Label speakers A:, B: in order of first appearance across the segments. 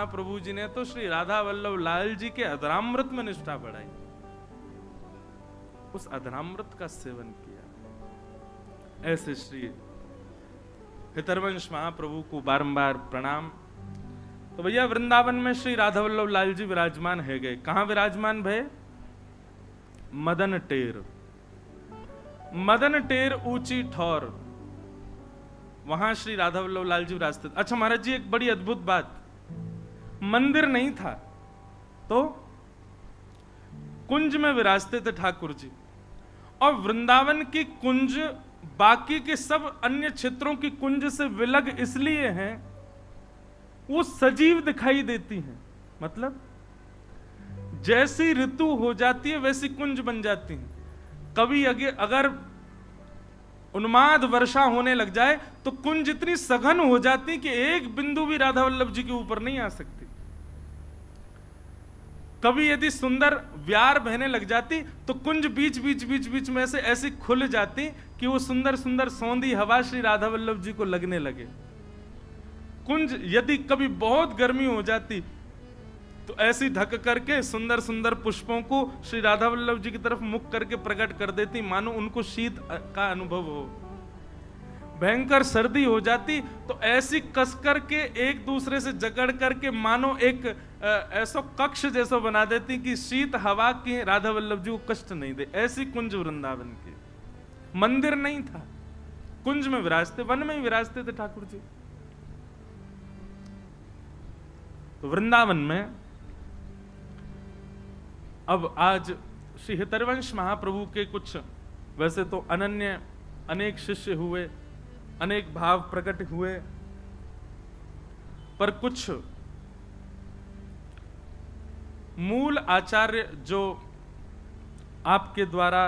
A: प्रभु जी ने तो श्री राधा वल्लभ लाल जी के अधरामृत में निष्ठा बढ़ाई, उस अधरामृत का सेवन किया। ऐसे श्री हितरवंश महाप्रभु को बारंबार प्रणाम। तो भैया वृंदावन में श्री राधा वल्लभ लाल जी विराजमान है गए। कहां विराजमान भय? मदन टेर, मदन टेर ऊंची ठौर, वहां श्री राधा वल्लभ लाल जी विराजते। अच्छा महाराज जी, एक बड़ी अद्भुत बात, मंदिर नहीं था तो कुंज में विराजते थे ठाकुर जी। और वृंदावन की कुंज बाकी के सब अन्य क्षेत्रों की कुंज से विलग इसलिए हैं, वो सजीव दिखाई देती हैं। मतलब जैसी ऋतु हो जाती है वैसी कुंज बन जाती है। कभी अगर उन्माद वर्षा होने लग जाए तो कुंज इतनी सघन हो जाती कि एक बिंदु भी राधा वल्लभ जी के ऊपर नहीं आ सकती। कभी यदि सुंदर व्यार बहने लग जाती तो कुंज बीच बीच बीच बीच में से ऐसी खुल जाती कि वो सुंदर सुंदर सौंधी हवा श्री राधा वल्लभ जी को लगने लगे। कुंज यदि कभी बहुत गर्मी हो जाती तो ऐसी ढक करके सुंदर सुंदर पुष्पों को श्री राधा वल्लभ जी की तरफ मुख करके प्रकट कर देती, मानो उनको शीत का अनुभव हो। भयंकर सर्दी हो जाती तो ऐसी कसकर के एक दूसरे से जकड़ करके मानो एक ऐसा कक्ष जैसा बना देती कि शीत हवा की राधा वल्लभ जी को कष्ट नहीं दे। ऐसी कुंज वृंदावन की। मंदिर नहीं था, कुंज में विराजते, वन में ही विराजते थे ठाकुर जी। तो वृंदावन में अब आज श्री हितरवंश महाप्रभु के कुछ वैसे तो अनन्य अनेक शिष्य हुए, अनेक भाव प्रकट हुए, पर कुछ मूल आचार्य जो आपके द्वारा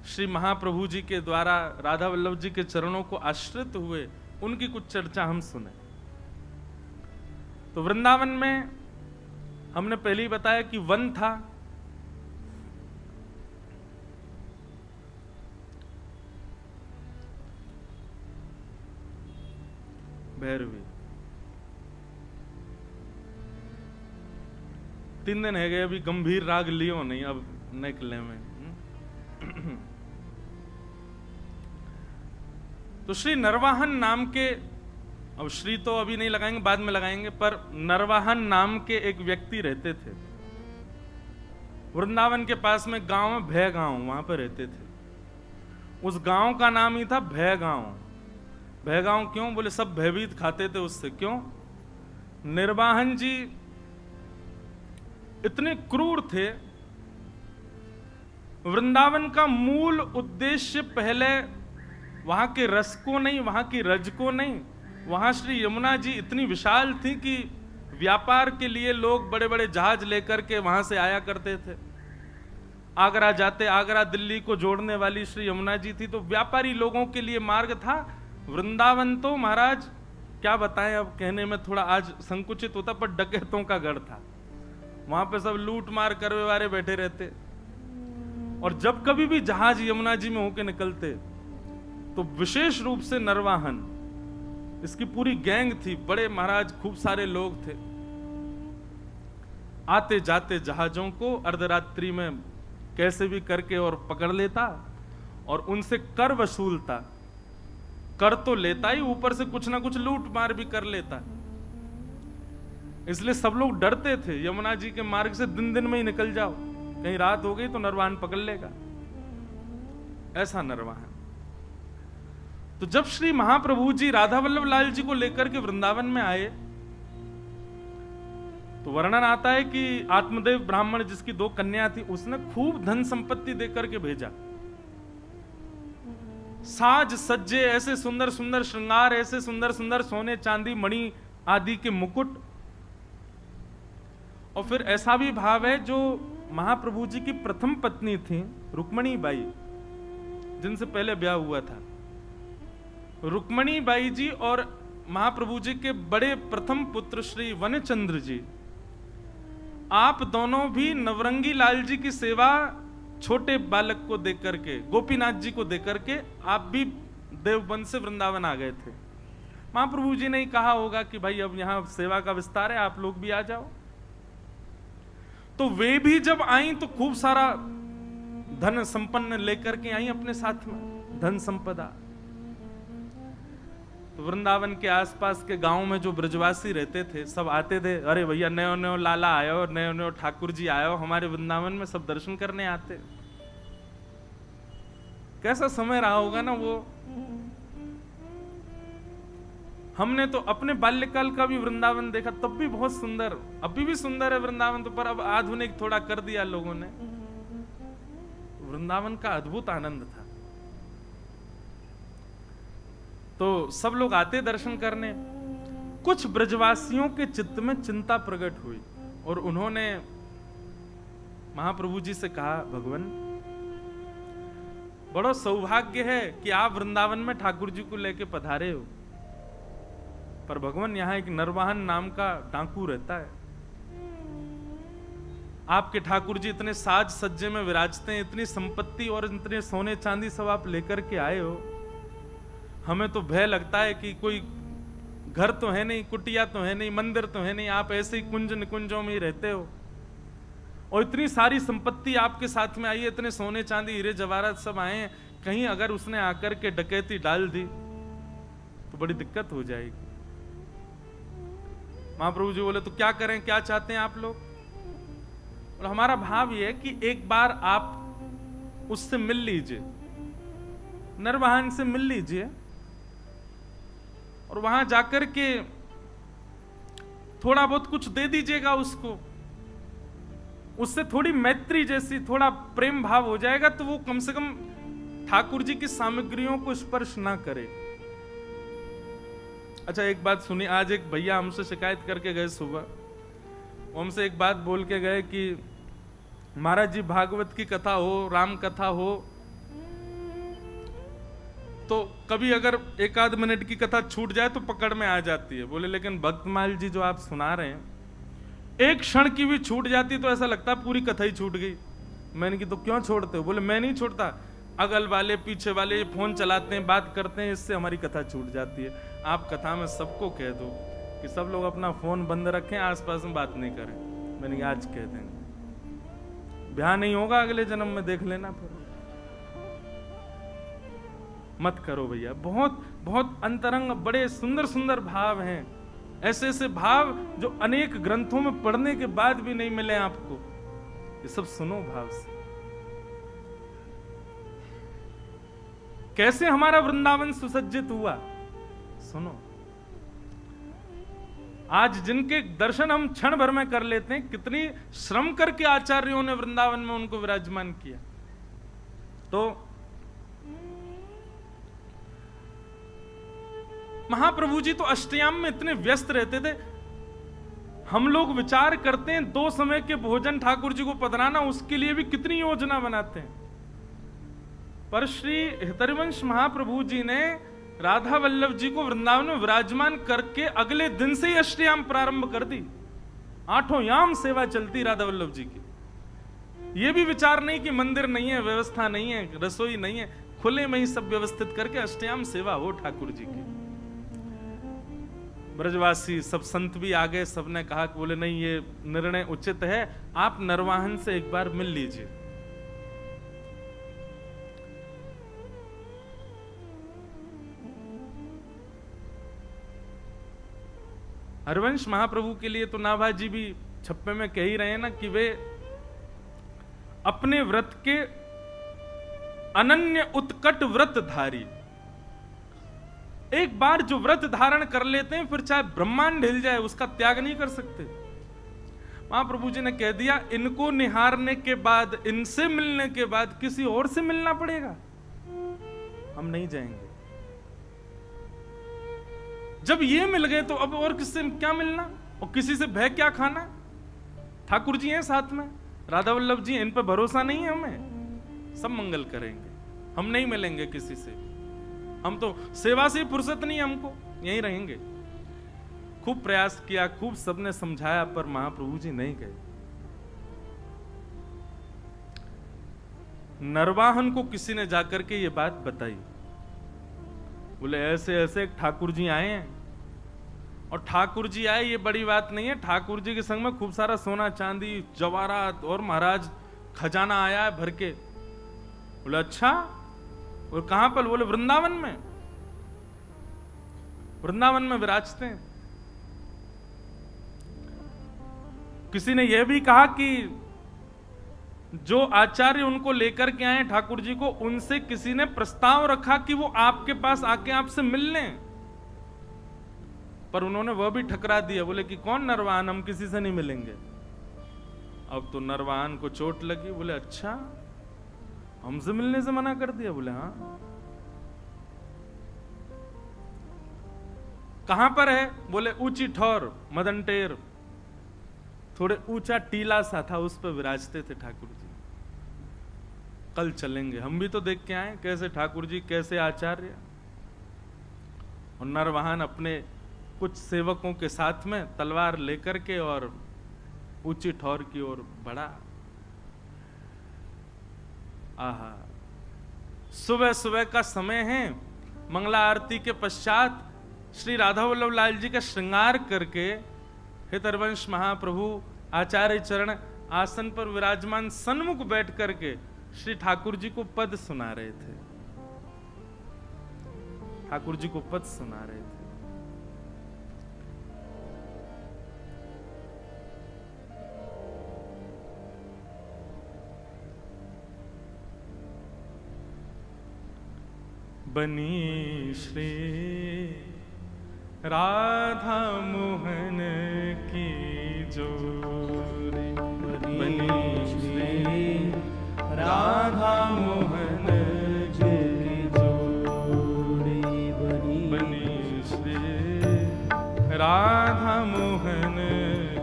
A: श्री महाप्रभु जी के द्वारा राधा वल्लभ जी के चरणों को आश्रित हुए, उनकी कुछ चर्चा हम सुने। तो वृंदावन में हमने पहले ही बताया कि वन था, भैरवी 3 दिन है गए, अभी गंभीर राग लियो नहीं अब निकले में। तो श्री नरवाहन नाम के, अब श्री तो अभी नहीं लगाएंगे, बाद में लगाएंगे, पर नरवाहन नाम के एक व्यक्ति रहते थे वृंदावन के पास में गांव में, भय गांव, वहां पर रहते थे। उस गांव का नाम ही था भय गांव। भय गांव क्यों? बोले सब भयभीत खाते थे उससे। क्यों? निर्वाहन जी इतने क्रूर थे। वृंदावन का मूल उद्देश्य पहले वहां के रस को नहीं, वहां की रज को नहीं, वहां श्री यमुना जी इतनी विशाल थी कि व्यापार के लिए लोग बड़े बड़े जहाज लेकर के वहां से आया करते थे। आगरा जाते, आगरा दिल्ली को जोड़ने वाली श्री यमुना जी थी, तो व्यापारी लोगों के लिए मार्ग था। वृंदावन तो महाराज क्या बताएं, अब कहने में थोड़ा आज संकुचित होता, पर डकैतों का गढ़ था। वहां पे सब लूट मार करने वाले बैठे रहते, और जब कभी भी जहाज यमुना जी में होके निकलते तो विशेष रूप से नरवाहन, इसकी पूरी गैंग थी, बड़े महाराज खूब सारे लोग थे, आते जाते जहाजों को अर्धरात्रि में कैसे भी करके और पकड़ लेता और उनसे कर वसूलता। कर तो लेता ही, ऊपर से कुछ ना कुछ लूट मार भी कर लेता। इसलिए सब लोग डरते थे यमुना जी के मार्ग से, दिन दिन में ही निकल जाओ, कहीं रात हो गई तो नरवाहन पकड़ लेगा। ऐसा नरवाहन। तो जब श्री महाप्रभु जी राधा वल्लभ लाल जी को लेकर के वृंदावन में आए तो वर्णन आता है कि आत्मदेव ब्राह्मण जिसकी 2 कन्या थी, उसने खूब धन संपत्ति देकर के भेजा। साज सज्जे, ऐसे सुंदर सुंदर श्रृंगार, ऐसे सुंदर सुंदर सोने चांदी मणि आदि के मुकुट। और फिर ऐसा भी भाव है, जो महाप्रभु जी की प्रथम पत्नी थी रुक्मणी बाई, जिनसे पहले ब्याह हुआ था, रुक्मणी बाई जी और महाप्रभु जी के बड़े प्रथम पुत्र श्री वनचंद्र जी, आप दोनों भी नवरंगी लाल जी की सेवा छोटे बालक को देकर के, गोपीनाथ जी को देकर के, आप भी देवबंद से वृंदावन आ गए थे। महाप्रभु जी ने ही कहा होगा कि भाई अब यहां सेवा का विस्तार है, आप लोग भी आ जाओ। तो वे भी जब आई तो खूब सारा धन संपन्न लेकर के आई अपने साथ में, धन संपदा। तो वृंदावन के आसपास के गांव में जो ब्रजवासी रहते थे सब आते थे, अरे भैया नयो नयो लाला आयो, नयो नयो ठाकुर जी आयो, हमारे वृंदावन में सब दर्शन करने आते। कैसा समय रहा होगा ना वो। हमने तो अपने बाल्यकाल का भी वृंदावन देखा, तब भी बहुत सुंदर, अभी भी सुंदर है वृंदावन, तो पर अब आधुनिक थोड़ा कर दिया लोगों ने। वृंदावन का अद्भुत आनंद था। तो सब लोग आते दर्शन करने। कुछ ब्रजवासियों के चित्त में चिंता प्रकट हुई और उन्होंने महाप्रभु जी से कहा, भगवान बड़ा सौभाग्य है कि आप वृंदावन में ठाकुर जी को लेके पधारे हो, पर भगवान यहां एक नरवाहन नाम का डाकू रहता है। आपके ठाकुर जी इतने साज सज्जे में विराजते हैं, इतनी संपत्ति और इतने सोने चांदी सब आप लेकर के आए हो, हमें तो भय लगता है कि कोई घर तो है नहीं, कुटिया तो है नहीं, मंदिर तो है नहीं, आप ऐसे ही कुंज निकुंजों में ही रहते हो और इतनी सारी संपत्ति आपके साथ में आई है, इतने सोने चांदी हीरे जवाहरात सब आए हैं, कहीं अगर उसने आकर के डकैती डाल दी तो बड़ी दिक्कत हो जाएगी। महाप्रभु जी बोले, तो क्या करें, क्या चाहते हैं आप लोग? और हमारा भाव यह है कि एक बार आप उससे मिल लीजिए, नरवाहन से मिल लीजिए और वहां जाकर के थोड़ा बहुत कुछ दे दीजिएगा उसको, उससे थोड़ी मैत्री जैसी थोड़ा प्रेम भाव हो जाएगा, तो वो कम से कम ठाकुर जी की सामग्रियों को स्पर्श ना करे। अच्छा एक बात सुनिए, आज एक भैया हमसे शिकायत करके गए सुबह, वो हमसे एक बात बोल के गए कि महाराज जी भागवत की कथा हो, राम कथा हो, तो कभी अगर एक आध मिनट की कथा छूट जाए तो पकड़ में आ जाती है। बोले लेकिन भक्तमाल जी जो आप सुना रहे हैं, एक क्षण की भी छूट जाती तो ऐसा लगता पूरी कथा ही छूट गई। मैंने की तो क्यों छोड़ते हो? बोले मैं नहीं छोड़ता, अगल वाले पीछे वाले फोन चलाते हैं, बात करते हैं, इससे हमारी कथा छूट जाती है। आप कथा में सबको कह दो कि सब लोग अपना फोन बंद रखें, आसपास में बात नहीं करें। मैंने आज कह देंगे, ब्याह नहीं होगा अगले जन्म में, देख लेना फिर। मत करो भैया। बहुत बहुत अंतरंग बड़े सुंदर सुंदर भाव हैं, ऐसे ऐसे भाव जो अनेक ग्रंथों में पढ़ने के बाद भी नहीं मिले आपको। ये सब सुनो भाव से। कैसे हमारा वृंदावन सुसज्जित हुआ सुनो। आज जिनके दर्शन हम क्षण भर में कर लेते हैं, कितनी श्रम करके आचार्यों ने वृंदावन में उनको विराजमान किया। तो महाप्रभु जी तो अष्टयाम में इतने व्यस्त रहते थे, हम लोग विचार करते हैं 2 समय के भोजन ठाकुर जी को पधराना, उसके लिए भी कितनी योजना बनाते हैं। पर श्री हितरिवंश महाप्रभु जी ने राधा वल्लभ जी को वृंदावन में विराजमान करके अगले दिन से ही अष्टयाम प्रारंभ कर दी। 8 याम सेवा चलती राधा वल्लभ जी की। यह भी विचार नहीं कि मंदिर नहीं है, व्यवस्था नहीं है, रसोई नहीं है, खुले में ही सब व्यवस्थित करके अष्टयाम सेवा हो ठाकुर जी की। ब्रजवासी सब संत भी आ गए, सबने कहा कि बोले नहीं ये निर्णय उचित है, आप नरवाहन से एक बार मिल लीजिए। हरिवंश महाप्रभु के लिए तो नाभाजी भी छप्पे में कह ही रहे हैं ना कि वे अपने व्रत के अनन्य उत्कट व्रतधारी। एक बार जो व्रत धारण कर लेते हैं, फिर चाहे ब्रह्मांड हिल जाए उसका त्याग नहीं कर सकते। महाप्रभु जी ने कह दिया, इनको निहारने के बाद, इनसे मिलने के बाद किसी और से मिलना पड़ेगा, हम नहीं जाएंगे। जब ये मिल गए तो अब और किससे क्या मिलना और किसी से भय क्या खाना। ठाकुर जी हैं साथ में, राधा वल्लभ जी, इन पर भरोसा नहीं है हमें, सब मंगल करेंगे, हम नहीं मिलेंगे किसी से। हम तो सेवा से फुर्सत नहीं, हमको यहीं रहेंगे। खूब प्रयास किया, खूब सबने समझाया, पर महाप्रभु जी नहीं गए। नरवाहन को किसी ने जाकर के ये बात बताई, बोले ऐसे ऐसे ठाकुर जी आए हैं, और ठाकुर जी आए, ये बड़ी बात नहीं है, ठाकुर जी के संग में खूब सारा सोना चांदी जवाहरात और महाराज खजाना आया है भर के। बोले अच्छा, और कहां पर? बोले वृंदावन में, वृंदावन में विराजते हैं। किसी ने यह भी कहा कि जो आचार्य उनको लेकर के आए ठाकुर जी को, उनसे किसी ने प्रस्ताव रखा कि वो आपके पास आके आपसे मिल लें, पर उन्होंने वह भी ठकरा दिया। बोले कि कौन नरवान, हम किसी से नहीं मिलेंगे। अब तो नरवान को चोट लगी। बोले अच्छा, हमसे मिलने से मना कर दिया? बोले हाँ। कहां पर है? बोले ऊंची ठौर, मदन टेर, थोड़े ऊंचा टीला सा था, उस पर विराजते थे ठाकुर जी। कल चलेंगे, हम भी तो देख के आए कैसे ठाकुर जी, कैसे आचार्य। और नरवाहन अपने कुछ सेवकों के साथ में तलवार लेकर के और ऊंची ठौर की ओर बढ़ा। आहा, सुबह सुबह का समय है, मंगला आरती के पश्चात श्री राधा वल्लभ लाल जी का श्रृंगार करके हितरवंश महाप्रभु आचार्य चरण आसन पर विराजमान सन्मुख बैठ करके श्री ठाकुर जी को पद सुना रहे थे। ठाकुर जी को पद सुना रहे थे। बनी श्री राधा मोहन की जोरी, बनी श्री राधा मोहन की जोरी, बनी श्री राधा मोहन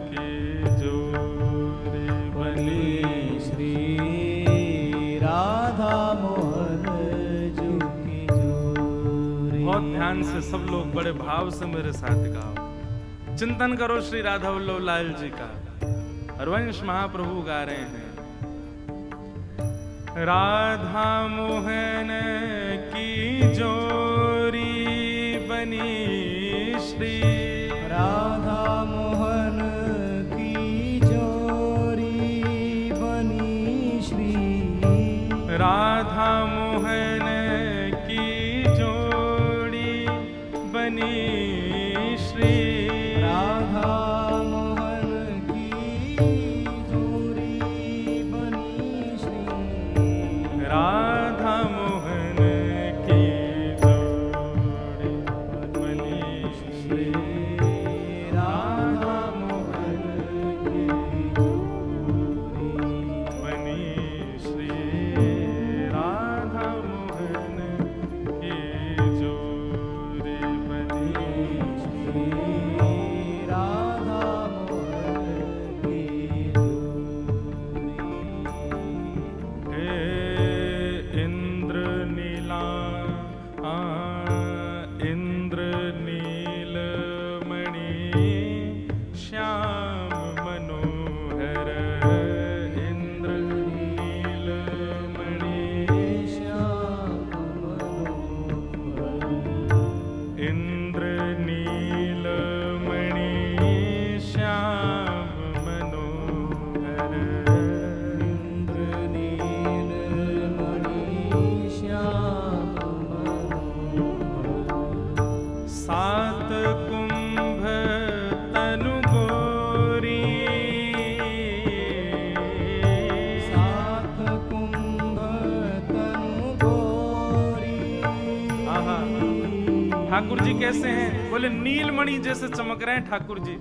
A: की जोरी, बनी श्री राधा मोहन की जोरी। बहुत ध्यान से सब लोग बड़े भाव से मेरे साथ गाओ, चिंतन करो श्री राधा वल्लभ लाल जी का। हरवंश महाप्रभु गा रहे हैं, राधा मोहन की जोरी बनी श्री राधा मोहन की जोरी बनी श्री राधा मोहन की जोड़ी बनी श्री राधा मोहन की जोड़ी बनी श्री राधा मोहन की जोड़ी बनी श्री राधा मोहन की जोड़ी बनी श्री राधा मोहन की जोड़ी बनी श्री राधा मोहन की जोड़ी। हे इंद्र नीला इंद्र नीलमणि श्याम मनोहर, इंद्र नीलमणि श्याम मनोहर, इंद्र नीलमणि श्याम मनोहर, इंद्र नीलमणि श्याम मनोहर। सात कुंभ तनु गोरी, सात कुंभ तनु गोरी। आहा, ठाकुर जी कैसे हैं? बोले नीलमणि जैसे चमक रहे हैं ठाकुर जी,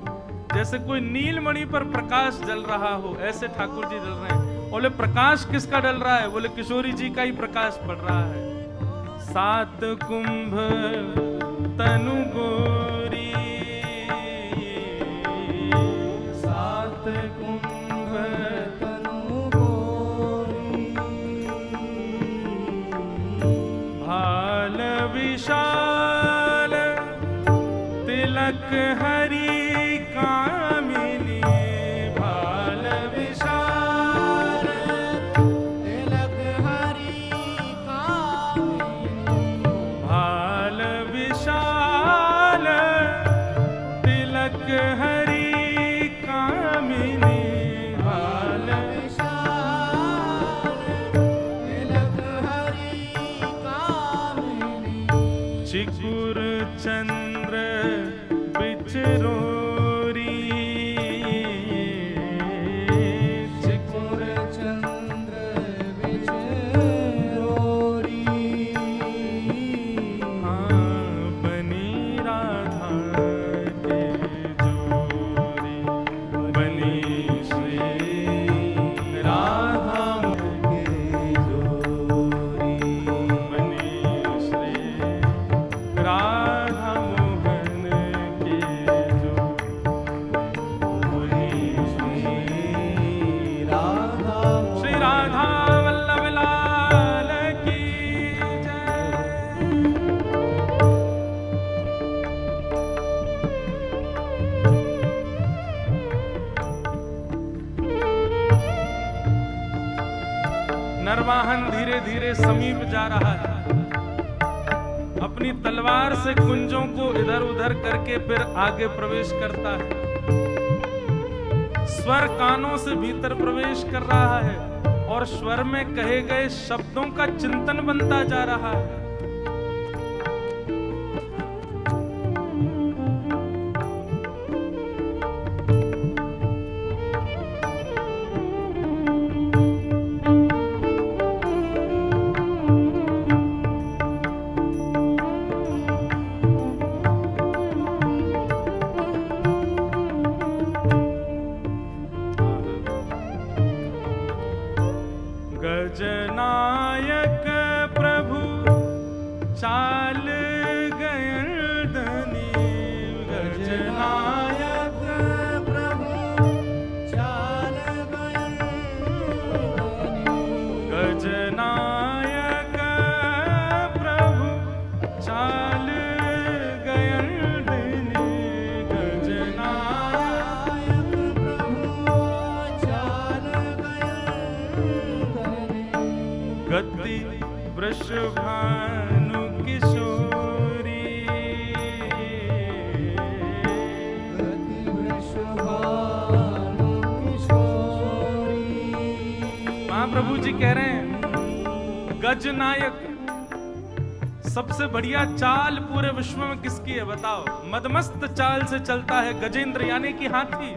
A: जैसे कोई नीलमणि पर प्रकाश जल रहा हो, ऐसे ठाकुर जी जल रहे हैं। बोले प्रकाश किसका डल रहा है? बोले किशोरी जी का ही प्रकाश पड़ रहा है। सात कुंभ तनु गोरी, सात कुंभ तनु गोरी, भाल विशाल तिलक हरि कामिनी, भाल विशाल तिलक हरि कामिनी, भाल विशाल नरवाहन धीरे धीरे समीप जा रहा है। अपनी तलवार से कुंजों को इधर उधर करके फिर आगे प्रवेश करता है। स्वर कानों से भीतर प्रवेश कर रहा है और स्वर में कहे गए शब्दों का चिंतन बनता जा रहा है। गजनायक प्रभु चाल गयन धनी, गजनायक
B: प्रभु चाल गयन धनी,
A: गजनायक प्रभु चाल गयन धनी, गजनायक
B: प्रभु चाल गयन धनी,
A: गति वृषभानु किशोरी,
B: गति वृषभानु किशोरी।
A: महाप्रभु जी कह रहे हैं गजनायक, सबसे बढ़िया चाल पूरे विश्व में किसकी है बताओ? मदमस्त चाल से चलता है गजेंद्र यानी कि हाथी।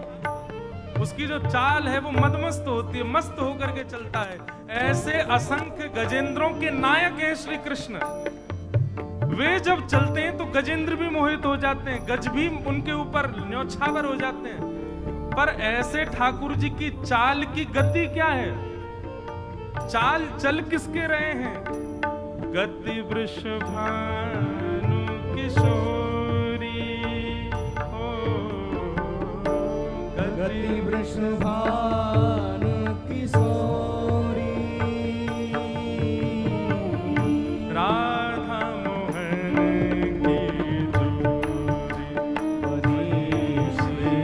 A: उसकी जो चाल है वो मदमस्त होती है, मस्त होकर के चलता है। ऐसे असंख्य गजेंद्रों के नायक हैं श्री कृष्ण। वे जब चलते हैं तो गजेंद्र भी मोहित हो जाते हैं, गज भी उनके ऊपर न्योछावर हो जाते हैं। पर ऐसे ठाकुर जी की चाल की गति क्या है? चाल चल किसके रहे हैं? गति वृषभानु किशोरी, हो
B: गति वृषभानु किशोरी।
A: राधा मोहन की जोड़ी,
B: मनीष रे,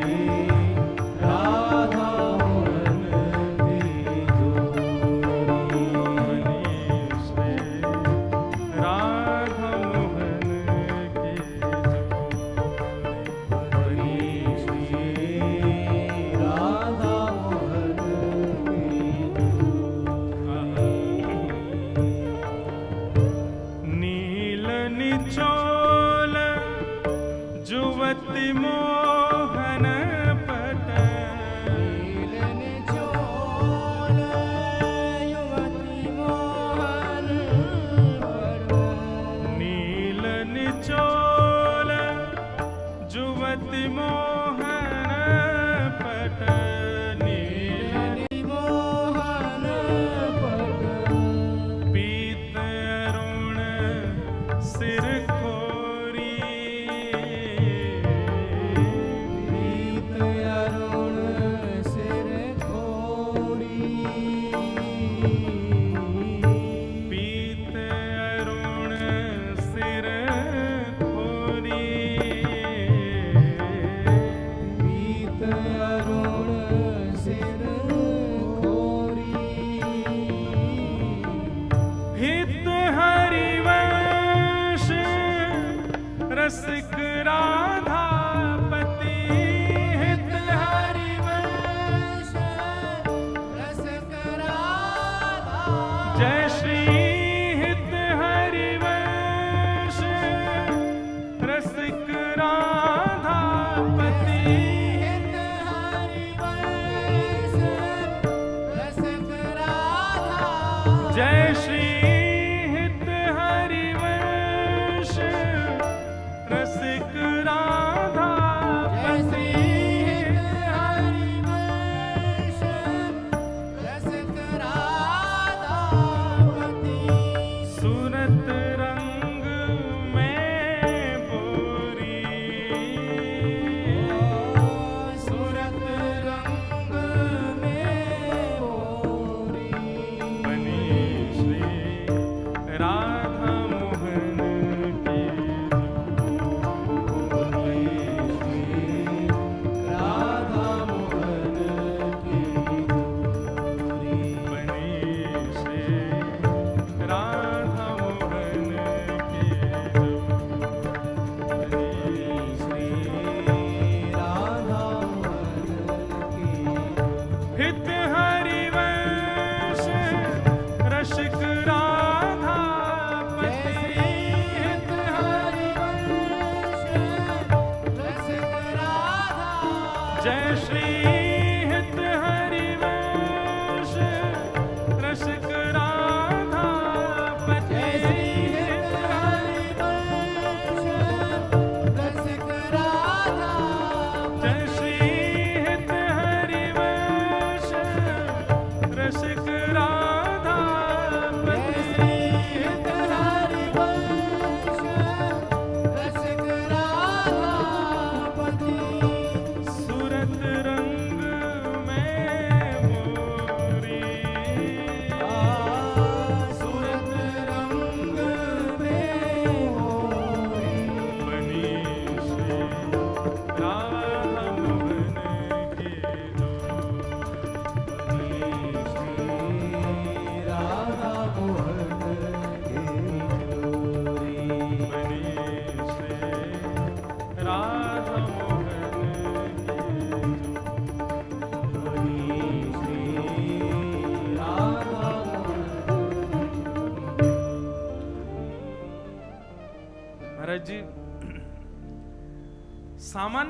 B: राधा मोहन की जोड़ी,
A: मनीष रे, राधा मोहन की जोड़ी,
B: मनीष रे, राधा मोहन की जोड़ी।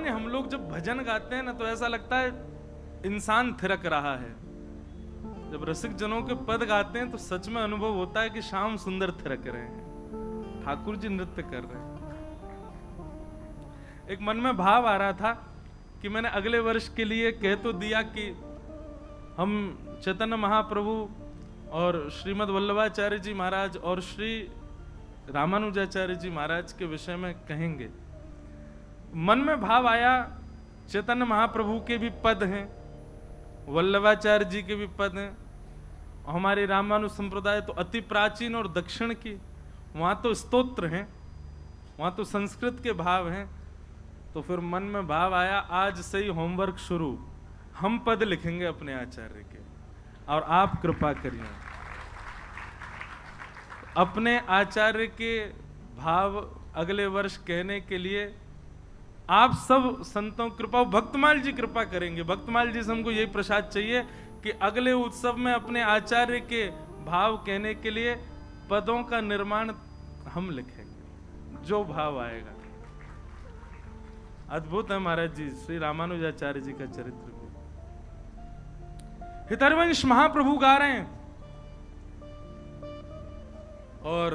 A: सामान्य हम लोग जब भजन गाते हैं ना तो ऐसा लगता है इंसान थिरक रहा है। जब रसिक जनों के पद गाते हैं तो सच में अनुभव होता है कि श्याम सुंदर थिरक रहे हैं, ठाकुर जी नृत्य कर रहे हैं। एक मन में भाव आ रहा था कि मैंने अगले वर्ष के लिए कह तो दिया कि हम चैतन्य महाप्रभु और श्रीमद् वल्लभाचार्य जी महाराज और श्री रामानुजाचार्य जी महाराज के विषय में कहेंगे। मन में भाव आया, चैतन्य महाप्रभु के भी पद हैं, वल्लभाचार्य जी के भी पद हैं, हमारे रामानु संप्रदाय तो अति प्राचीन और दक्षिण की, वहां तो स्तोत्र हैं, वहां तो संस्कृत के भाव हैं। तो फिर मन में भाव आया, आज से ही होमवर्क शुरू, हम पद लिखेंगे अपने आचार्य के और आप कृपा करिए। अपने आचार्य के भाव अगले वर्ष कहने के लिए आप सब संतों कृपा, भक्तमाल जी कृपा करेंगे। भक्तमाल जी से हमको यही प्रसाद चाहिए कि अगले उत्सव में अपने आचार्य के भाव कहने के लिए पदों का निर्माण हम लिखेंगे, जो भाव आएगा। अद्भुत है महाराज जी, श्री रामानुजाचार्य जी का चरित्र भी। हितरवंश महाप्रभु गा रहे हैं और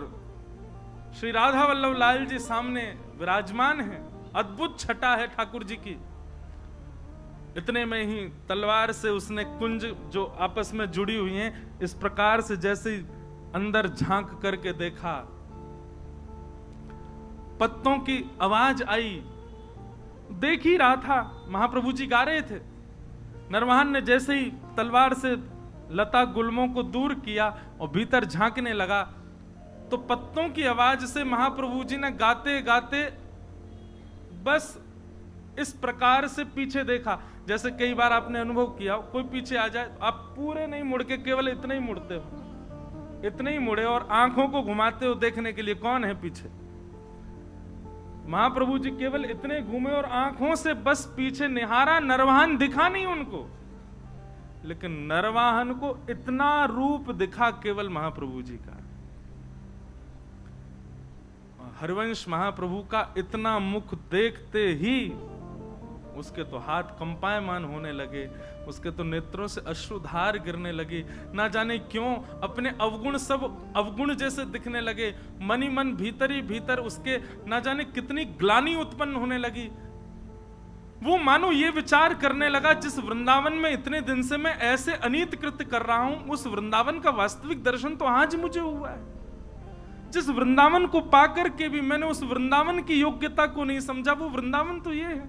A: श्री राधा वल्लभ लाल जी सामने विराजमान हैं। अद्भुत छटा है ठाकुर जी की। इतने में ही तलवार से उसने कुंज जो आपस में जुड़ी हुई हैं, इस प्रकार से जैसे अंदर झांक करके देखा, पत्तों की आवाज आई। देख ही रहा था, महाप्रभु जी गा रहे थे। नरवाहन ने जैसे ही तलवार से लता गुल्मों को दूर किया और भीतर झांकने लगा, तो पत्तों की आवाज से महाप्रभु जी ने गाते गाते बस इस प्रकार से पीछे देखा। जैसे कई बार आपने अनुभव किया, कोई पीछे आ जाए तो आप पूरे नहीं मुड़ के केवल इतने ही मुड़ते हो, इतने ही मुड़े और आंखों को घुमाते हो देखने के लिए कौन है पीछे। महाप्रभु जी केवल इतने घूमे और आंखों से बस पीछे निहारा। नरवाहन दिखा नहीं उनको, लेकिन नरवाहन को इतना रूप दिखा केवल महाप्रभु जी का। हरिवंश महाप्रभु का इतना मुख देखते ही उसके तो हाथ कंपायमान होने लगे, उसके तो नेत्रों से अश्रुधार गिरने लगी। ना जाने क्यों अपने अवगुण सब अवगुण जैसे दिखने लगे। मनी मन भीतर ही भीतर उसके ना जाने कितनी ग्लानि उत्पन्न होने लगी। वो मानो ये विचार करने लगा, जिस वृंदावन में इतने दिन से मैं ऐसे अनीत कृत्य कर रहा हूं, उस वृंदावन का वास्तविक दर्शन तो आज मुझे हुआ है। जिस वृंदावन को पाकर के भी मैंने उस वृंदावन की योग्यता को नहीं समझा, वो वृंदावन तो ये है।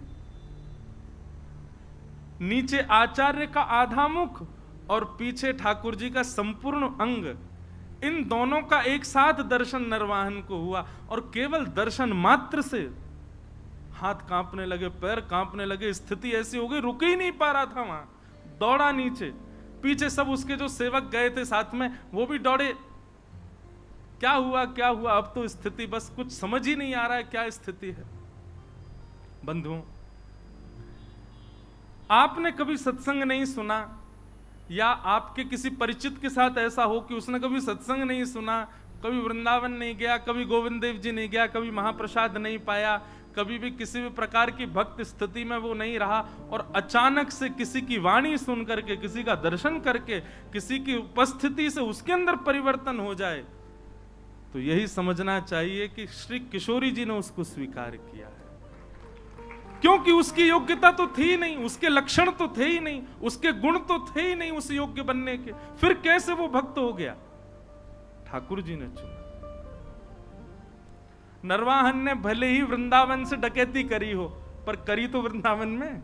A: नीचे आचार्य का आधा मुख और पीछे ठाकुर जी का संपूर्ण अंग, इन दोनों का एक साथ दर्शन नरवाहन को हुआ। और केवल दर्शन मात्र से हाथ कांपने लगे, पैर कांपने लगे, स्थिति ऐसी हो गई रुक ही नहीं पा रहा था। वहां दौड़ा नीचे, पीछे सब उसके जो सेवक गए थे साथ में वो भी दौड़े। क्या हुआ क्या हुआ, अब तो स्थिति बस कुछ समझ ही नहीं आ रहा है क्या स्थिति है। बंधुओं, आपने कभी सत्संग नहीं सुना या आपके किसी परिचित के साथ ऐसा हो कि उसने कभी सत्संग नहीं सुना, कभी वृंदावन नहीं गया, कभी गोविंद देव जी नहीं गया, कभी महाप्रसाद नहीं पाया, कभी भी किसी भी प्रकार की भक्त स्थिति में वो नहीं रहा, और अचानक से किसी की वाणी सुन करके, किसी का दर्शन करके, किसी की उपस्थिति से उसके अंदर परिवर्तन हो जाए, तो यही समझना चाहिए कि श्री किशोरी जी ने उसको स्वीकार किया है। क्योंकि उसकी योग्यता तो थी नहीं, उसके लक्षण तो थे ही नहीं, उसके गुण तो थे ही नहीं उस योग्य बनने के, फिर कैसे वो भक्त हो गया? ठाकुर जी ने चुना। नरवाहन ने भले ही वृंदावन से डकैती करी हो, पर करी तो वृंदावन में।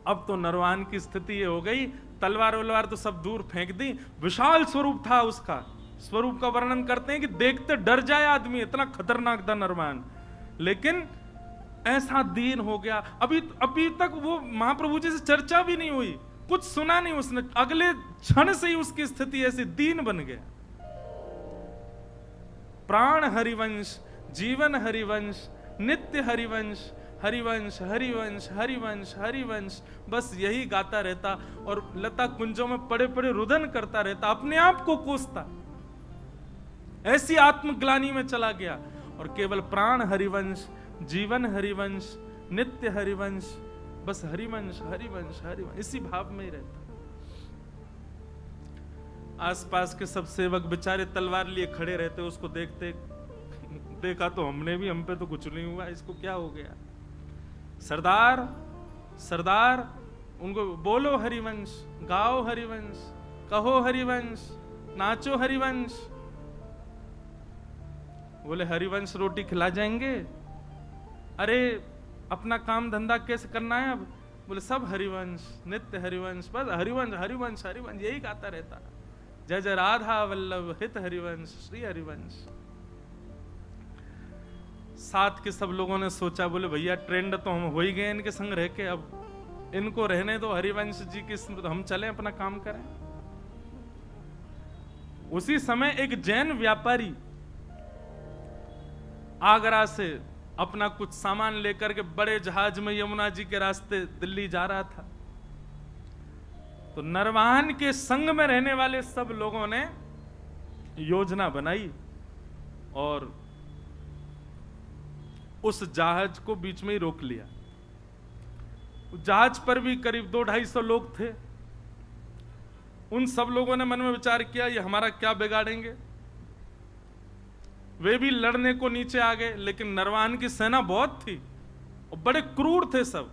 A: अब तो नरवाहन की स्थिति ये हो गई, तलवार वलवार तो सब दूर फेंक दी। विशाल स्वरूप था उसका, स्वरूप का वर्णन करते हैं कि देखते डर जाए आदमी, इतना खतरनाक था नरवाहन। लेकिन ऐसा दीन हो गया, अभी तक वो महाप्रभु जी से चर्चा भी नहीं हुई, कुछ सुना नहीं उसने, अगले क्षण से ही उसकी स्थिति ऐसी दीन बन गया। प्राण हरिवंश, जीवन हरिवंश, नित्य हरिवंश, हरिवंश हरिवंश हरिवंश हरिवंश, बस यही गाता रहता और लता कुंजों में पड़े पड़े रुदन करता रहता, अपने आप को कोसता। ऐसी आत्मग्लानि में चला गया और केवल प्राण हरिवंश, जीवन हरिवंश, नित्य हरिवंश, बस हरिवंश हरिवंश हरिवंश, इसी भाव में ही रहता। आसपास के सब सेवक बेचारे तलवार लिए खड़े रहते, उसको देखते, देखा तो हमने भी, हम पे तो कुछ नहीं हुआ, इसको क्या हो गया। सरदार सरदार, उनको बोलो हरिवंश, गाओ हरिवंश, कहो हरिवंश, नाचो हरिवंश। बोले हरिवंश रोटी खिला जाएंगे? अरे अपना काम धंधा कैसे करना है अब? बोले सब हरिवंश, नित्य हरिवंश, बस हरिवंश हरिवंश हरिवंश, यही गाता रहता। जय जय राधा वल्लभ हित हरिवंश, श्री हरिवंश। साथ के सब लोगों ने सोचा, बोले भैया ट्रेंड तो हम हो ही गए इनके संग रह के, अब इनको रहने दो, हरिवंश जी की स्मृति, हम चलें अपना काम करें। उसी समय एक जैन व्यापारी आगरा से अपना कुछ सामान लेकर के बड़े जहाज में यमुना जी के रास्ते दिल्ली जा रहा था। तो नरवाहन के संग में रहने वाले सब लोगों ने योजना बनाई और उस जहाज को बीच में ही रोक लिया। जहाज पर भी करीब 200-250 लोग थे। उन सब लोगों ने मन में विचार किया, ये हमारा क्या बिगाड़ेंगे। वे भी लड़ने को नीचे आ गए, लेकिन नरवाहन की सेना बहुत थी और बड़े क्रूर थे सब,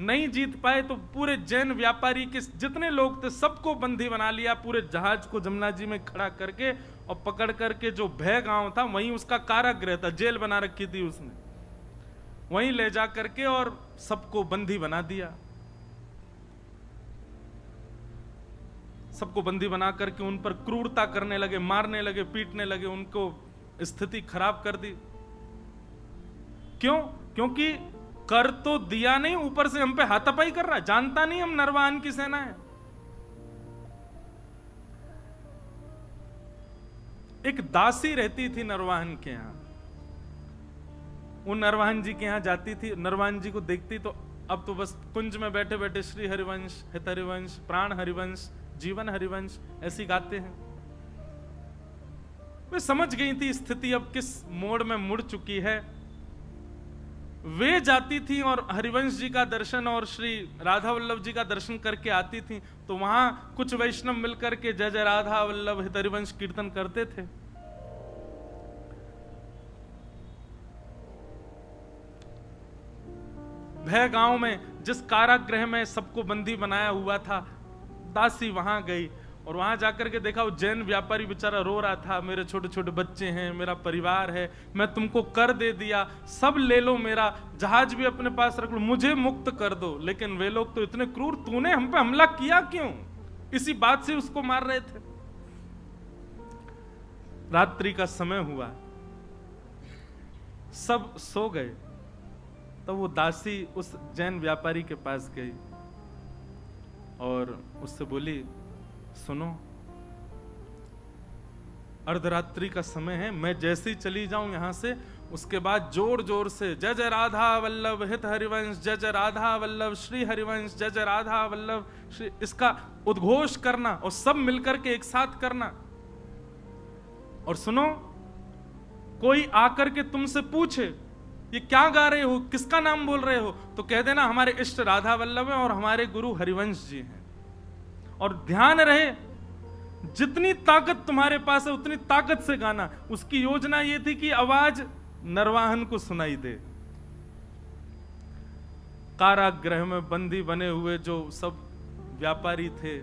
A: नहीं जीत पाए। तो पूरे जैन व्यापारी के जितने लोग थे सबको बंदी बना लिया, पूरे जहाज को जमुना जी में खड़ा करके और पकड़ करके जो भय गांव था वहीं उसका कारागृह था, जेल बना रखी थी उसने, वहीं ले जा करके और सबको बंदी बना दिया। सबको बंदी बना करके उन पर क्रूरता करने लगे, मारने लगे, पीटने लगे, उनको स्थिति खराब कर दी। क्यों? क्योंकि कर तो दिया नहीं, ऊपर से हम पे हाथापाई कर रहा है, जानता नहीं हम नरवाहन की सेना है। एक दासी रहती थी नरवाहन के यहां, वो नरवाहन जी के यहां जाती थी, नरवाहन जी को देखती तो अब तो बस कुंज में बैठे बैठे श्री हरिवंश, हित हरिवंश, प्राण हरिवंश, जीवन हरिवंश ऐसी गाते हैं। वे समझ गई थी स्थिति अब किस मोड़ में मुड़ चुकी है। वे जाती थी और हरिवंश जी का दर्शन और श्री राधा वल्लभ जी का दर्शन करके आती थी, तो वहां कुछ वैष्णव मिलकर के जय जय राधा वल्लभ हित हरिवंश कीर्तन करते थे। भय गांव में जिस कारागृह में सबको बंदी बनाया हुआ था, दासी वहां गई और वहां जाकर के देखा वो जैन व्यापारी बेचारा रो रहा था, मेरे छोटे छोटे बच्चे हैं, मेरा परिवार है, मैं तुमको कर दे दिया, सब ले लो, मेरा जहाज भी अपने पास रख लो, मुझे मुक्त कर दो। लेकिन वे लोग तो इतने क्रूर, तूने हम पे हमला किया क्यों? इसी बात से उसको मार रहे थे। रात्रि का समय हुआ, सब सो गए, तो वो दासी उस जैन व्यापारी के पास गई और उससे बोली, सुनो, अर्धरात्रि का समय है, मैं जैसे ही चली जाऊं यहां से, उसके बाद जोर जोर से जय जय राधा वल्लभ हित हरिवंश, जय जय राधा वल्लभ श्री हरिवंश, जय जय राधा वल्लभ श्री, इसका उद्घोष करना और सब मिलकर के एक साथ करना। और सुनो, कोई आकर के तुमसे पूछे ये क्या गा रहे हो, किसका नाम बोल रहे हो, तो कह देना हमारे इष्ट राधा वल्लभ हैं और हमारे गुरु हरिवंश जी हैं। और ध्यान रहे, जितनी ताकत तुम्हारे पास है उतनी ताकत से गाना। उसकी योजना ये थी कि आवाज नरवाहन को सुनाई दे। कारागृह में बंदी बने हुए जो सब व्यापारी थे,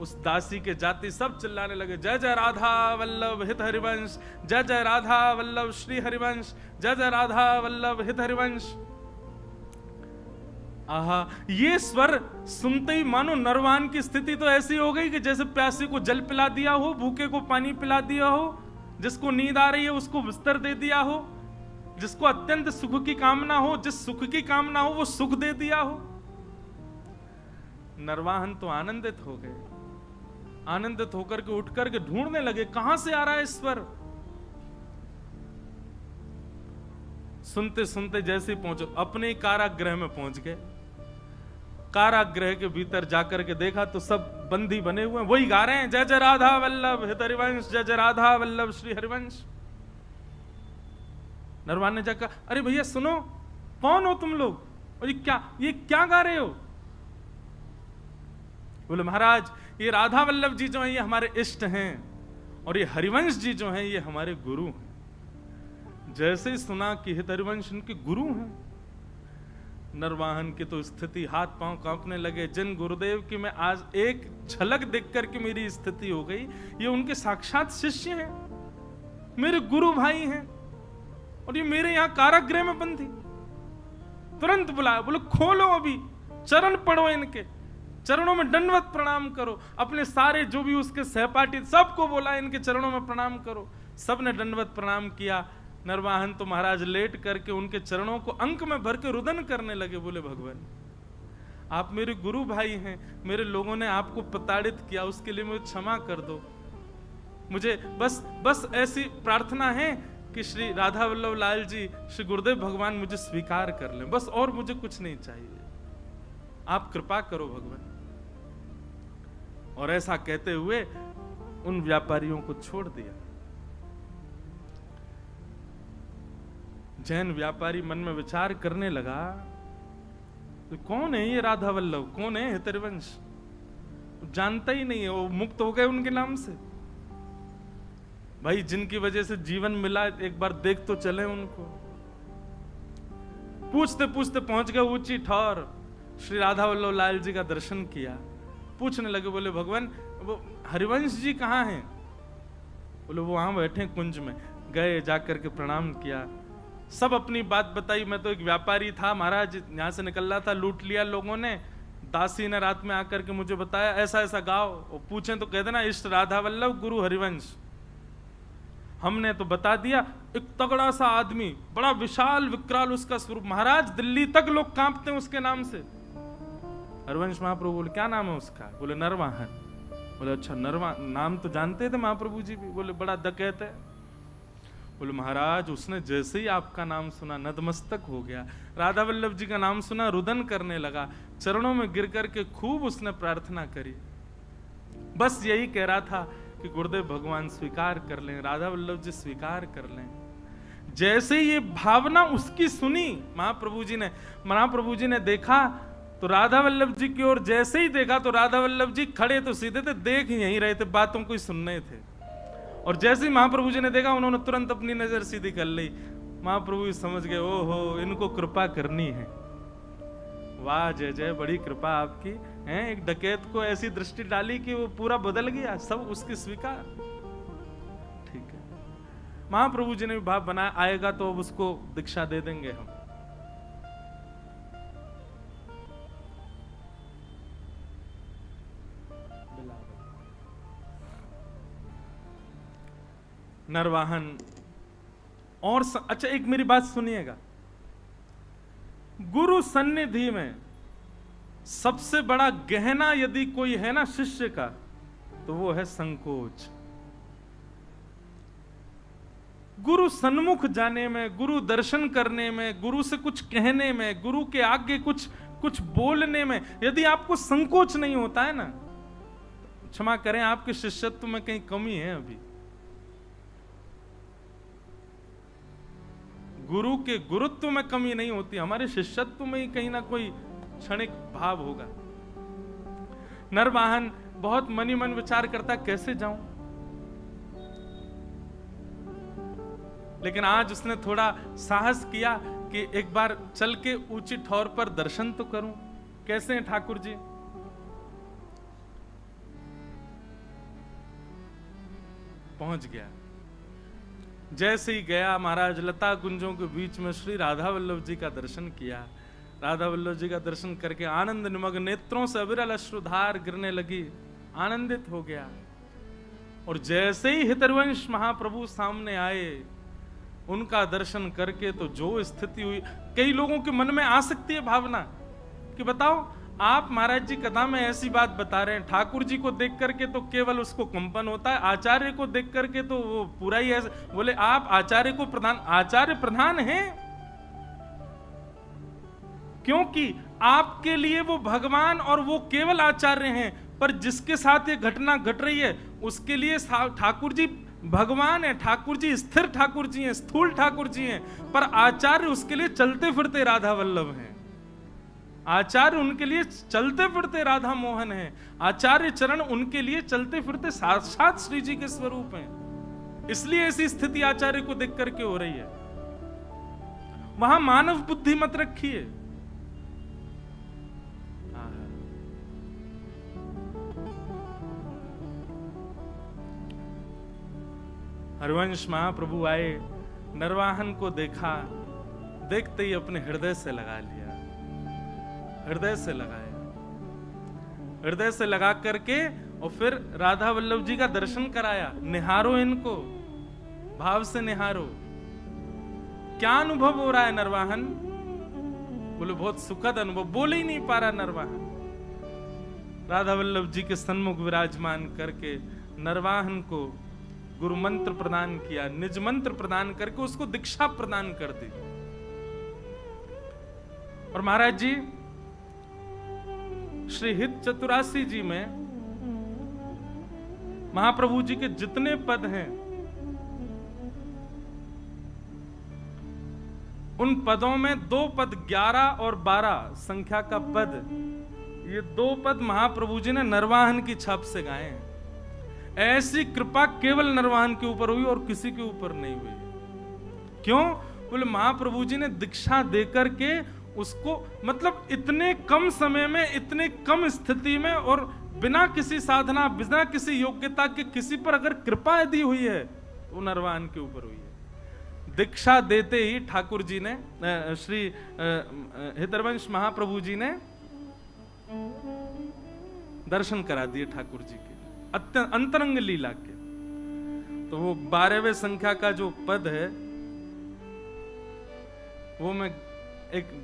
A: उस दासी के जाति सब चिल्लाने लगे, जय जय राधा वल्लभ हित हरिवंश, जय जय राधा वल्लभ श्री हरिवंश, जय जय राधा वल्लभ हित हरिवंश। आहा, ये स्वर सुनते ही मानो नरवाहन की स्थिति तो ऐसी हो गई कि जैसे प्यासे को जल पिला दिया हो, भूखे को पानी पिला दिया हो, जिसको नींद आ रही है उसको बिस्तर दे दिया हो, जिसको अत्यंत सुख की कामना हो, जिस सुख की कामना हो वो सुख दे दिया हो। नरवाहन तो आनंदित हो गए, आनंदित होकर के उठ करके ढूंढने लगे कहां से आ रहा है स्वर। सुनते सुनते जैसे पहुंचो, अपने कारागृह में पहुंच गए कारागृह के भीतर जाकर के देखा तो सब बंदी बने हुए हैं, वही गा रहे हैं जय जय राधा वल्लभ हित हरिवंश, जय जय राधा वल्लभ श्री हरिवंश। नरवान ने जाकर, अरे भैया सुनो, कौन हो तुम लोग और ये क्या गा रहे हो? बोले महाराज ये राधा वल्लभ जी जो हैं ये हमारे इष्ट हैं और ये हरिवंश जी जो हैं ये हमारे गुरु हैं। जैसे ही सुना कि हित हरिवंश इनके गुरु हैं, नरवाहन की तो स्थिति, हाथ पांव कांपने लगे। जिन गुरुदेव की मैं आज एक झलक देख करके मेरी स्थिति हो गई, ये उनके साक्षात शिष्य हैं, मेरे गुरु भाई हैं और ये मेरे यहां कारागृह में बंदी। तुरंत बुलाया, बोलो खोलो, अभी चरण पढ़ो, इनके चरणों में दंडवत प्रणाम करो। अपने सारे जो भी उसके सहपाठी सबको बोला इनके चरणों में प्रणाम करो। सबने दंडवत प्रणाम किया। नरवाहन तो महाराज लेट करके उनके चरणों को अंक में भर के रुदन करने लगे। बोले भगवान आप मेरे गुरु भाई हैं, मेरे लोगों ने आपको प्रताड़ित किया, उसके लिए मुझे क्षमा कर दो। मुझे बस ऐसी प्रार्थना है कि श्री राधा वल्लभ लाल जी, श्री गुरुदेव भगवान मुझे स्वीकार कर लें, बस और मुझे कुछ नहीं चाहिए, आप कृपा करो भगवान। और ऐसा कहते हुए उन व्यापारियों को छोड़ दिया। जैन व्यापारी मन में विचार करने लगा, तो कौन है ये राधा वल्लभ, कौन है हित हरिवंश? जानता ही नहीं है, वो मुक्त हो गए उनके नाम से। भाई जिनकी वजह से जीवन मिला, एक बार देख तो चले उनको। पूछते पूछते पहुंच गए ऊंची ठौर, श्री राधा वल्लभ लाल जी का दर्शन किया। पूछने लगे, बोले भगवान वो हरिवंश जी कहाँ हैं? बोले वो वहां बैठे कुंज में। गए, जाकर के प्रणाम किया, सब अपनी बात बताई। मैं तो एक व्यापारी था महाराज, यहां से निकल रहा था, लूट लिया लोगों ने। दासी ने रात में आकर के मुझे बताया ऐसा ऐसा गाओ, और पूछें तो कह देना इष्ट राधा वल्लभ गुरु हरिवंश। हमने तो बता दिया। एक तगड़ा सा आदमी, बड़ा विशाल विकराल उसका स्वरूप, महाराज दिल्ली तक लोग कांपते हैं उसके नाम से। हरिवंश महाप्रभु बोले क्या नाम है उसका? बोले नरवाहन। बोले अच्छा नरवाहन, नाम तो जानते थे महाप्रभु जी भी। बोले बड़ा डकैत है। बोले महाराज उसने जैसे ही आपका नाम सुना नतमस्तक हो गया, राधा वल्लभ जी का नाम सुना रुदन करने लगा, चरणों में गिर करके खूब उसने प्रार्थना करी। बस यही कह रहा था कि गुरुदेव भगवान स्वीकार कर लें, राधा वल्लभ जी स्वीकार कर लें। जैसे ये भावना उसकी सुनी महाप्रभु जी ने देखा तो राधा वल्लभ जी की ओर जैसे ही देखा तो राधा वल्लभ जी खड़े तो सीधे थे, देख यहीं रहे थे, बातों को ही सुन रहे थे। और जैसे ही महाप्रभु जी ने देखा उन्होंने तुरंत अपनी नजर सीधी कर ली। महाप्रभु जी समझ गए, ओहो इनको कृपा करनी है। वाह जय जय, बड़ी कृपा आपकी है। एक डकैत को ऐसी दृष्टि डाली कि वो पूरा बदल गया, सब उसकी स्वीकार। ठीक है, महाप्रभु जी ने भी भाव बनाया, आएगा तो अब उसको दीक्षा दे देंगे हम। नरवाहन और अच्छा एक मेरी बात सुनिएगा, गुरु सन्निधि में सबसे बड़ा गहना यदि कोई है ना शिष्य का, तो वो है संकोच। गुरु सन्मुख जाने में, गुरु दर्शन करने में, गुरु से कुछ कहने में, गुरु के आगे कुछ बोलने में यदि आपको संकोच नहीं होता है ना, क्षमा करें आपके शिष्यत्व में कहीं कमी है अभी। गुरु के गुरुत्व में कमी नहीं होती, हमारे शिष्यत्व में ही कहीं ना कोई क्षणिक भाव होगा। नरवाहन बहुत मनी मन विचार करता कैसे जाऊं, लेकिन आज उसने थोड़ा साहस किया कि एक बार चल के ऊंची ठौर पर दर्शन तो करूं। कैसे हैं ठाकुर जी? पहुंच गया। जैसे ही गया महाराज लता कुंजों के बीच में श्री राधा वल्लभ जी का दर्शन किया। राधा वल्लभ जी का दर्शन करके आनंद निमग्न नेत्रों से अविरल अश्रुधार गिरने लगी, आनंदित हो गया। और जैसे ही हितरवंश महाप्रभु सामने आए, उनका दर्शन करके तो जो स्थिति हुई, कई लोगों के मन में आ सकती है भावना कि बताओ आप महाराज जी कथा में ऐसी बात बता रहे हैं, ठाकुर जी को देख करके तो केवल उसको कंपन होता है, आचार्य को देख करके तो वो पूरा ही ऐसे। बोले आप आचार्य को आचार्य प्रधान हैं, क्योंकि आपके लिए वो भगवान और वो केवल आचार्य हैं, पर जिसके साथ ये घटना घट रही है उसके लिए ठाकुर जी भगवान है, ठाकुर जी स्थिर ठाकुर जी हैं, स्थूल ठाकुर जी हैं, पर आचार्य उसके लिए चलते फिरते राधा वल्लभ हैं। आचार्य उनके लिए चलते फिरते राधा मोहन हैं। आचार्य चरण उनके लिए चलते फिरते साक्षात श्री जी के स्वरूप हैं। इसलिए ऐसी स्थिति आचार्य को देख करके हो रही है। वहां मानव बुद्धि मत रखिए। हरिवंश महाप्रभु आए, नरवाहन को देखा, देखते ही अपने हृदय से लगा लिया, हृदय से लगाया, हृदय से लगा करके और फिर राधा वल्लभ जी का दर्शन कराया। निहारो इनको, भाव से निहारो। क्या अनुभव हो रहा है नरवाहन? बोले बहुत सुखद अनुभव। बोले ही नहीं पा रहा नरवाहन। राधा वल्लभ जी के सन्मुख विराजमान करके नरवाहन को गुरु मंत्र प्रदान किया, निज मंत्र प्रदान करके उसको दीक्षा प्रदान कर दी। और महाराज जी श्री हित चतुरासी जी में महाप्रभु जी के जितने पद हैं उन पदों में 2 पद 11 और 12 संख्या का पद, ये 2 पद महाप्रभु जी ने नरवाहन की छाप से गाए हैं। ऐसी कृपा केवल नरवाहन के ऊपर हुई और किसी के ऊपर नहीं हुई। क्यों? बोले महाप्रभु जी ने दीक्षा देकर के उसको, मतलब इतने कम समय में, इतने कम स्थिति में और बिना किसी साधना, बिना किसी योग्यता के किसी पर अगर कृपा यदि हुई है तो नरवाहन के ऊपर हुई है। दीक्षा देते ही ठाकुर जी ने, श्री हितरवंश महाप्रभु जी ने दर्शन करा दिए ठाकुर जी के अत्यंत अंतरंग लीला के। तो वो 12वें संख्या का जो पद है वो मैं एक